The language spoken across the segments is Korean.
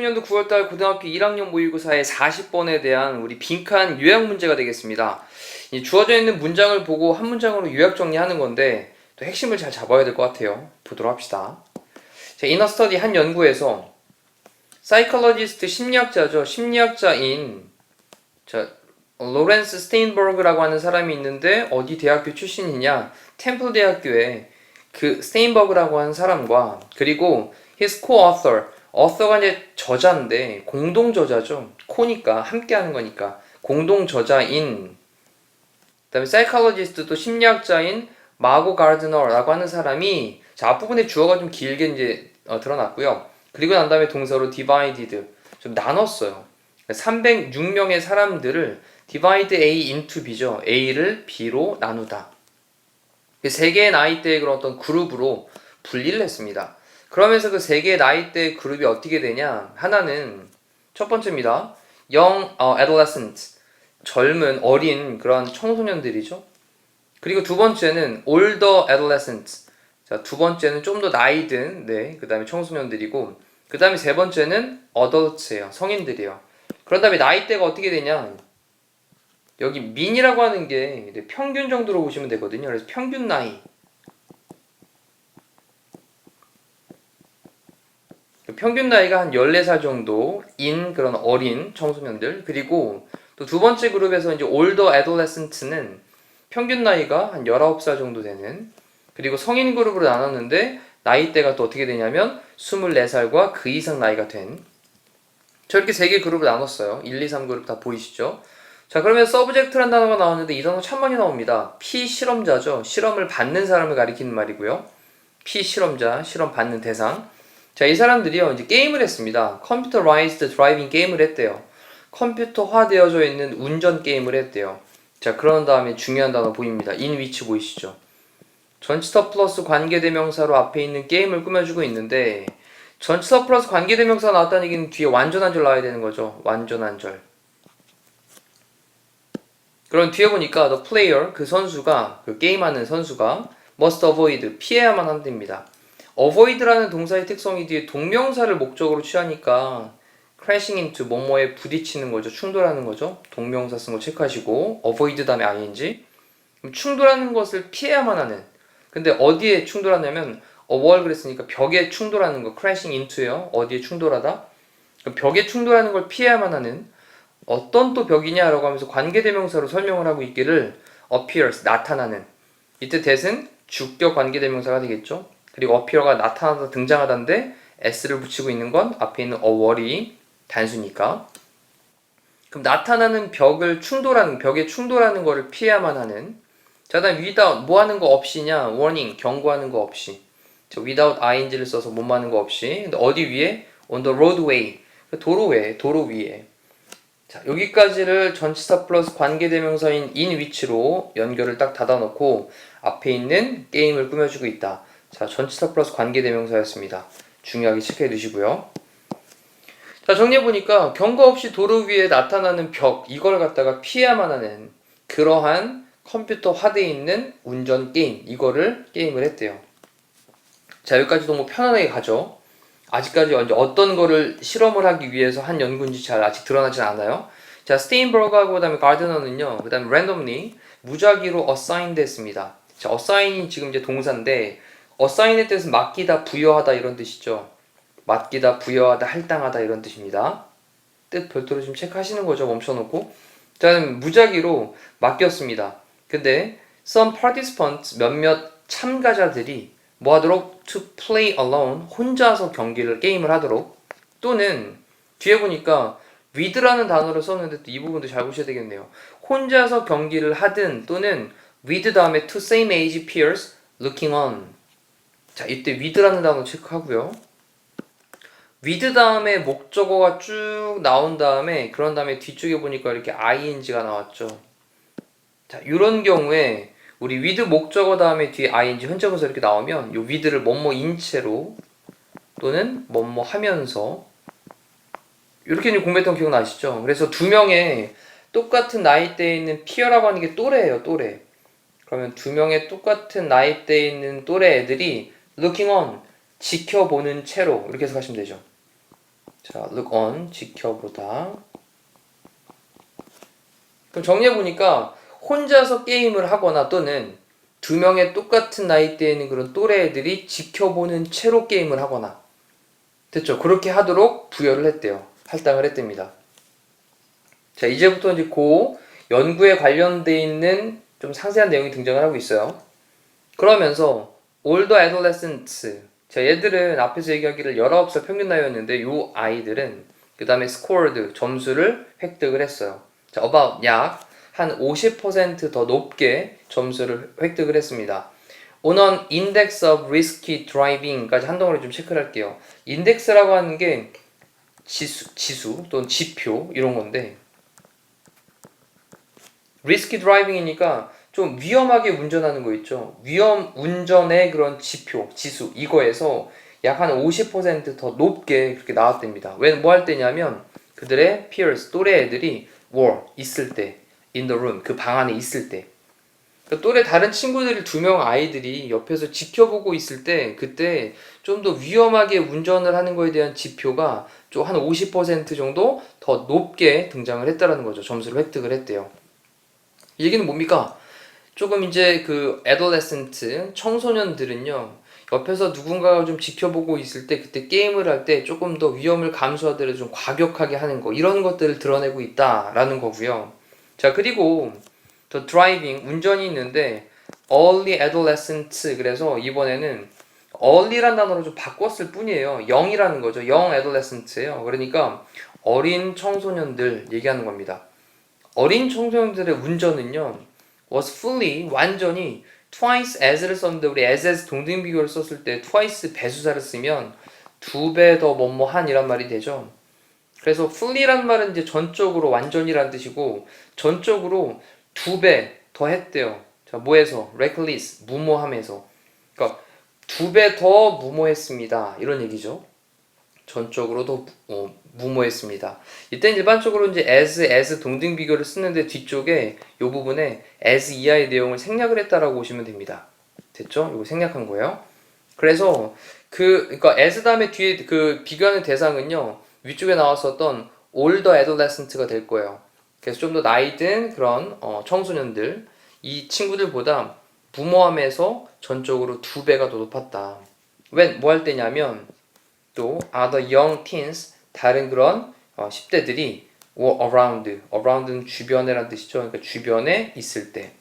년도 9월달 고등학교 1학년 모의고사의 40번에 대한 우리 빈칸 요약 문제가 되겠습니다. 이 주어져 있는 문장을 보고 한 문장으로 요약 정리하는 건데 또 핵심을 잘 잡아야 될 것 같아요. 보도록 합시다. 자, 이너스터디 한 연구에서 사이콜로지스트 심리학자죠. 심리학자인 로렌스 스테인버그라고 하는 사람이 있는데 어디 대학교 출신이냐? 템플 대학교에 그 스테인버그라고 하는 사람과 그리고 his co-author author가 이제 저자인데 공동 저자죠. 코니까 함께 하는 거니까 공동 저자인 그다음에 사이콜로지스트 또 심리학자인 마고 가르드너라고 하는 사람이 자 앞부분에 주어가 좀 길게 이제 드러났고요. 그리고 난 다음에 동사로 divided 좀 나눴어요. 306명의 사람들을 divide A into B죠. A를 B로 나누다. 세 개의 나이대의 그런 어떤 그룹으로 분리를 했습니다. 그러면서 그 세 개의 나이대 그룹이 어떻게 되냐? 하나는 첫 번째입니다. young adolescent 젊은 어린 그런 청소년들이죠. 그리고 두 번째는 older adolescent 자, 두 번째는 좀 더 나이 든 그 다음에 청소년들이고 그 다음에 세 번째는 adults예요. 성인들이에요. 그런 다음에 나이대가 어떻게 되냐? 여기 민이라고 하는 게 평균 정도로 보시면 되거든요. 그래서 평균 나이 평균 나이가 한 14살 정도인 그런 어린 청소년들 그리고 또 두 번째 그룹에서 이제 older adolescent는 평균 나이가 한 19살 정도 되는 그리고 성인 그룹으로 나눴는데 나이대가 또 어떻게 되냐면 24살과 그 이상 나이가 된 저렇게 세 개 그룹을 나눴어요. 1, 2, 3 그룹 다 보이시죠? 자 그러면 서브젝트라는 단어가 나왔는데 이 단어 참 많이 나옵니다. 피실험자죠. 실험을 받는 사람을 가리키는 말이고요. 피실험자, 실험 받는 대상 자, 이 사람들이요, 이제 게임을 했습니다. Computerized Driving 게임을 했대요. 컴퓨터화되어져 있는 운전 게임을 했대요. 자, 그런 다음에 중요한 단어 보입니다. in which 보이시죠? 전치사 플러스 관계대명사로 앞에 있는 게임을 꾸며주고 있는데, 전치사 플러스 관계대명사 나왔다는 얘기는 뒤에 완전한 절 나와야 되는 거죠. 완전한 절. 그럼 뒤에 보니까 the player, 그 선수가, 그 게임하는 선수가 must avoid, 피해야만 한답니다. avoid라는 동사의 특성이 뒤에 동명사를 목적으로 취하니까 crashing into 뭐뭐에 부딪히는 거죠. 충돌하는 거죠. 동명사 쓴 거 체크하시고 avoid 다음에 ing 충돌하는 것을 피해야만 하는 근데 어디에 충돌하냐면 wall 그랬으니까 벽에 충돌하는 거 crashing into요. 어디에 충돌하다? 벽에 충돌하는 걸 피해야만 하는 어떤 또 벽이냐 라고 하면서 관계대명사로 설명을 하고 있기를 appears 나타나는 이때 that은 주격 관계대명사가 되겠죠. 그리고 appear가 나타나다 등장하다인데 s를 붙이고 있는 건 앞에 있는 wall이 단수니까 그럼 나타나는 벽을 충돌하는 벽에 충돌하는 거를 피해야만 하는 자 다음 without 뭐 하는 거 없이냐 warning 경고하는 거 없이 자, without ing를 써서 뭐 하는 거 없이 근데 어디 위에 on the roadway 도로 위에 자 여기까지를 전치사 플러스 관계대명사인 in which로 연결을 딱 닫아놓고 앞에 있는 게임을 꾸며주고 있다. 자, 전치사 플러스 관계대명사였습니다. 중요하게 체크해 두시고요. 자, 정리해보니까 경고 없이 도로 위에 나타나는 벽, 이걸 갖다가 피해야만 하는 그러한 컴퓨터화되어 있는 운전 게임, 이거를 게임을 했대요. 자, 여기까지도 뭐 편안하게 가죠. 아직까지 어떤 거를 실험을 하기 위해서 한 연구인지 잘 아직 드러나진 않아요. 자, 스테인버그하고 그 다음에 가르드너는요, 그 다음에 randomly 무작위로 assign 됐습니다. 자, assign이 지금 이제 동사인데, assign의 뜻은 맡기다, 부여하다 이런 뜻이죠. 맡기다, 부여하다, 할당하다 이런 뜻입니다. 뜻 별도로 좀 체크하시는 거죠. 멈춰놓고. 자, 무작위로 맡겼습니다. 근데 some participants 몇몇 참가자들이 뭐 하도록 to play alone 혼자서 경기를 게임을 하도록 또는 뒤에 보니까 with라는 단어를 썼는데 또 이 부분도 잘 보셔야 되겠네요. 혼자서 경기를 하든 또는 with 다음에 to same age peers looking on 자, 이때 with라는 단어 체크하고요. with 다음에 목적어가 쭉 나온 다음에 그런 다음에 뒤쪽에 보니까 이렇게 ing가 나왔죠. 자, 이런 경우에 우리 with 목적어 다음에 뒤에 ing 현재분사 이렇게 나오면 요 with를 뭐뭐인 채로 또는 뭐뭐 하면서 이렇게 공부했던 기억 나시죠? 그래서 두 명의 똑같은 나이대에 있는 peer라고 하는 게 또래예요, 또래. 그러면 두 명의 똑같은 나이대에 있는 또래 애들이 looking on, 지켜보는 채로 이렇게 해석하시면 되죠. 자, look on, 지켜보다. 그럼 정리해보니까 혼자서 게임을 하거나 또는 두 명의 똑같은 나이대에 있는 그런 또래 애들이 지켜보는 채로 게임을 하거나 됐죠? 그렇게 하도록 부여를 했대요. 할당을 했답니다. 자, 이제부터 이제 연구에 관련돼 있는 좀 상세한 내용이 등장을 하고 있어요. 그러면서 older adolescents, 자, 얘들은 앞에서 얘기하기를 19살 평균 나이였는데 요 아이들은 그 다음에 scored, 점수를 획득을 했어요. 자, about 약 한 50% 더 높게 점수를 획득을 했습니다. On an index of risky driving까지 한덩어리 좀 체크를 할게요. 인덱스라고 하는 게 지수 또는 지표 이런 건데 risky driving이니까 좀 위험하게 운전하는 거 있죠. 위험 운전의 그런 지표, 지수 이거에서 약 한 50%더 높게 그렇게 나왔답니다. 왜 뭐 할 때냐면 그들의 peers, 또래 애들이 were 있을 때 in the room, 그 방 안에 있을 때 그 또래 다른 친구들이 두 명 아이들이 옆에서 지켜보고 있을 때 그때 좀 더 위험하게 운전을 하는 거에 대한 지표가 좀 한 50% 정도 더 높게 등장을 했다라는 거죠. 점수를 획득을 했대요. 이 얘기는 뭡니까? 조금 이제 그 adolescent 청소년들은요 옆에서 누군가가 좀 지켜보고 있을 때 그때 게임을 할 때 조금 더 위험을 감수하더라도 좀 과격하게 하는 거 이런 것들을 드러내고 있다라는 거고요. 자, 그리고 더 드라이빙 운전이 있는데 early adolescent, 그래서 이번에는 early란 단어로 좀 바꿨을 뿐이에요. young이라는 거죠. young adolescent예요. 그러니까 어린 청소년들 얘기하는 겁니다. 어린 청소년들의 운전은요 was fully, 완전히 twice as를 썼는데 우리 as 동등 비교를 썼을 때 twice 배수사를 쓰면 두 배 더 뭐뭐한 이란 말이 되죠. 그래서 fully란 말은 이제 전적으로 완전이란 뜻이고 전적으로 두 배 더 했대요. 자, 뭐해서? reckless, 무모함에서. 그러니까 두 배 더 무모했습니다. 이런 얘기죠. 전적으로 더 무모했습니다. 이때 일반적으로 이제 as 동등 비교를 쓰는데 뒤쪽에 이 부분에 as 이하의 내용을 생략을 했다라고 보시면 됩니다. 됐죠? 이거 생략한 거예요. 그래서 그러니까 as 다음에 뒤에 그 비교하는 대상은요 위쪽에 나왔었던 older adolescent가 될 거예요. 그래서 좀 더 나이 든 그런 청소년들 이 친구들보다 무모함에서 전적으로 두 배가 더 높았다. 왜 뭐 할 때냐면 또 other young teens 다른 그런 10대들이 were around는 주변에란 뜻이죠. 그러니까 주변에 있을 때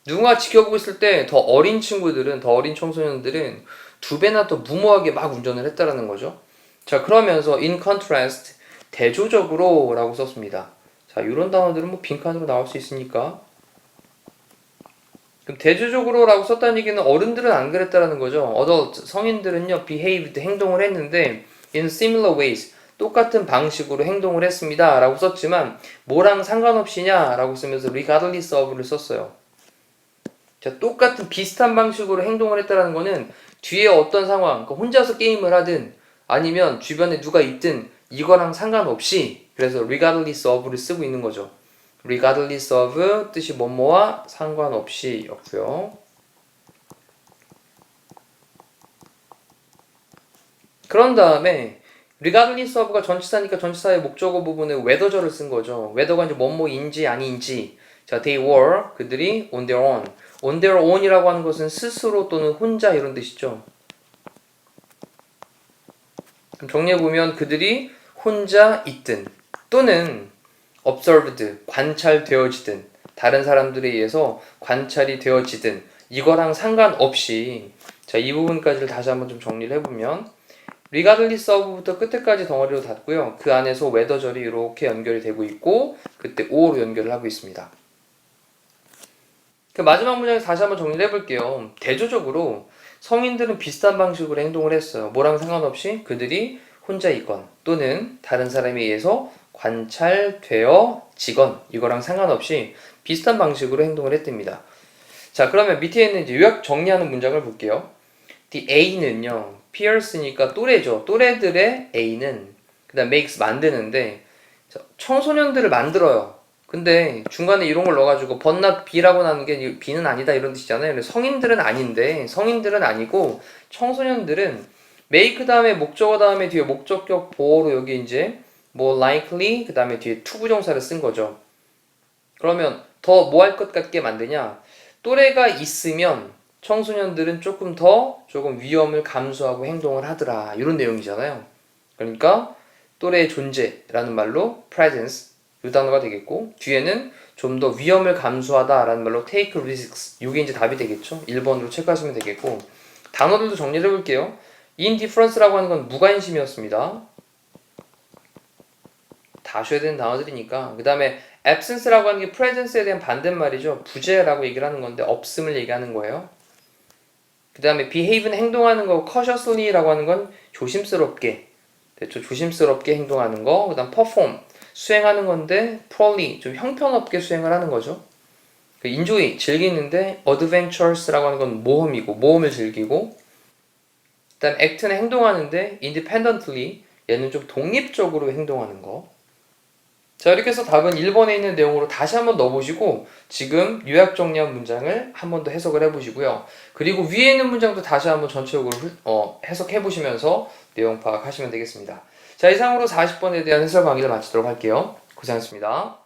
누군가 지켜보고 있을 때 더 어린 친구들은 더 어린 청소년들은 두 배나 더 무모하게 막 운전을 했다라는 거죠. 자, 그러면서 in contrast 대조적으로 라고 썼습니다. 자, 이런 단어들은 뭐 빈칸으로 나올 수 있으니까 그럼 대조적으로 라고 썼다는 얘기는 어른들은 안 그랬다라는 거죠. adult, 성인들은요 behaved, 행동을 했는데 in similar ways, 똑같은 방식으로 행동을 했습니다 라고 썼지만 뭐랑 상관없이냐 라고 쓰면서 regardless of를 썼어요. 자, 똑같은 비슷한 방식으로 행동을 했다라는 거는 뒤에 어떤 상황, 그러니까 혼자서 게임을 하든 아니면 주변에 누가 있든 이거랑 상관없이 그래서 regardless of를 쓰고 있는 거죠. regardless of 뜻이 뭐뭐와 상관없이 였고요. 그런 다음에 regardless of가 전치사니까 전치사의 목적어 부분에 whether절을 쓴 거죠. whether가 이제 뭐뭐인지 아닌지. 자, they were, 그들이 on their own. on their own이라고 하는 것은 스스로 또는 혼자 이런 뜻이죠. 그럼 정리해보면 그들이 혼자 있든 또는 observed, 관찰되어지든 다른 사람들에 의해서 관찰이 되어지든 이거랑 상관없이 자, 이 부분까지를 다시 한번 좀 정리를 해보면 regardless of부터 끝에까지 덩어리로 닫고요. 그 안에서 whether절이 이렇게 연결이 되고 있고 그때 or로 연결을 하고 있습니다. 그 마지막 문장에서 다시 한번 정리를 해볼게요. 대조적으로 성인들은 비슷한 방식으로 행동을 했어요. 뭐랑 상관없이 그들이 혼자 있건 또는 다른 사람에 의해서 관찰되어지건 이거랑 상관없이 비슷한 방식으로 행동을 했답니다. 자, 그러면 밑에 있는 이제 요약 정리하는 문장을 볼게요. The A는요, peers니까 또래죠. 또래들의 A는 그다음 makes 만드는데 자, 청소년들을 만들어요. 근데 중간에 이런 걸 넣어가지고 but not B라고 나는 게 B는 아니다 이런 뜻이잖아요. 근데 성인들은 아닌데 성인들은 아니고 청소년들은 make 다음에 목적어 다음에 뒤에 목적격 보어로 여기 이제 뭐 likely 그 다음에 뒤에 to 부정사를 쓴 거죠. 그러면 더 뭐 할 것 같게 만드냐? 또래가 있으면 청소년들은 조금 위험을 감수하고 행동을 하더라 이런 내용이잖아요. 그러니까 또래의 존재라는 말로 presence 이 단어가 되겠고 뒤에는 좀 더 위험을 감수하다 라는 말로 take risks 이게 이제 답이 되겠죠. 1번으로 체크하시면 되겠고 단어들도 정리를 해볼게요. indifference라고 하는 건 무관심이었습니다. 다 아셔야 되는 단어들이니까. 그 다음에 absence라고 하는 게 presence에 대한 반대말이죠. 부재라고 얘기를 하는 건데 없음을 얘기하는 거예요. 그 다음에 behave는 행동하는 거, cautiously라고 하는 건 조심스럽게, 그렇죠? 조심스럽게 행동하는 거. 그 다음 perform 수행하는 건데 poorly 좀 형편없게 수행을 하는 거죠. enjoy 즐기는데 adventurous라고 하는 건 모험이고 모험을 즐기고. 그 다음 act는 행동하는데 independently 얘는 좀 독립적으로 행동하는 거. 자, 이렇게 해서 답은 1번에 있는 내용으로 다시 한번 넣어보시고 지금 요약 정리한 문장을 한 번 더 해석을 해보시고요. 그리고 위에 있는 문장도 다시 한번 전체적으로 해석해보시면서 내용 파악하시면 되겠습니다. 자, 이상으로 40번에 대한 해설 강의를 마치도록 할게요. 고생하셨습니다.